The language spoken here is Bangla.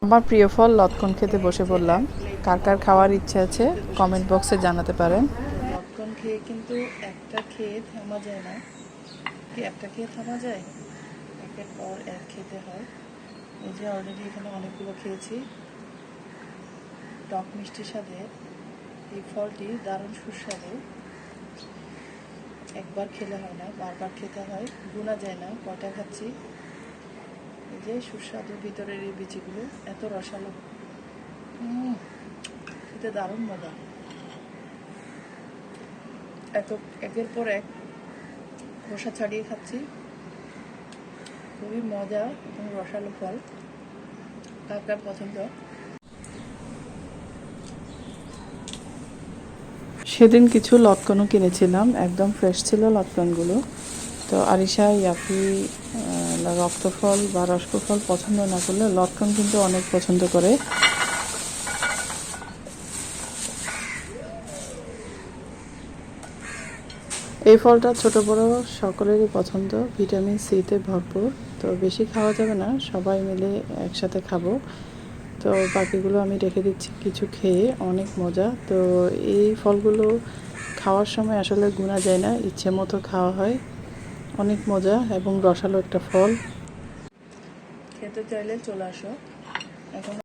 আমার প্রিয় ফল লটকন খেতে বসে পড়লাম। কার কার খাওয়ার ইচ্ছা আছে কমেন্ট বক্সে জানাতে পারেন। লটকন খেয়ে কিন্তু একটা খেয়ে থামা যায় না। কি একটা খেয়ে থামা যায়? একের পর এক খেতে হয়। এই যে অলরেডি এখানে অনেকগুলো খেয়েছি। টক মিষ্টি স্বাদে এই ফলটি দারুণ সুস্বাদু। একবার খেলে হয় না, বারবার খেতে হয়, গুনা যায় না কয়টা খাচ্ছি। এই যে সুস্বাদু ভিতরের এই বিচিগুলো এত রসালো, খেতে দারুণ মজা। একের পর এক খোসা ছাড়িয়ে খাচ্ছি, খুবই মজা এবং রসালো ফল। কার কার পছন্দ? সেদিন কিছু লটকনও কিনেছিলাম, একদম ফ্রেশ ছিল লটকনগুলো। তো আরিশা ইয়াফি রক্তফল বা রসকফল পছন্দ না করলে লটকন কিন্তু অনেক পছন্দ করে। এই ফলটা ছোট বড় সকলেরই পছন্দ, ভিটামিন সিতে ভরপুর। তো বেশি খাওয়া যাবে না, সবাই মিলে একসাথে খাবো। তো বাকিগুলো আমি রেখে দিচ্ছি কিছু খেয়ে, অনেক মজা। তো এই ফলগুলো খাওয়ার সময় আসলে গুনা যায় না, ইচ্ছে মতো খাওয়া হয়। অনেক মজা এবং রসালো একটা ফল। খেতে চাইলে চলে আসো। এখন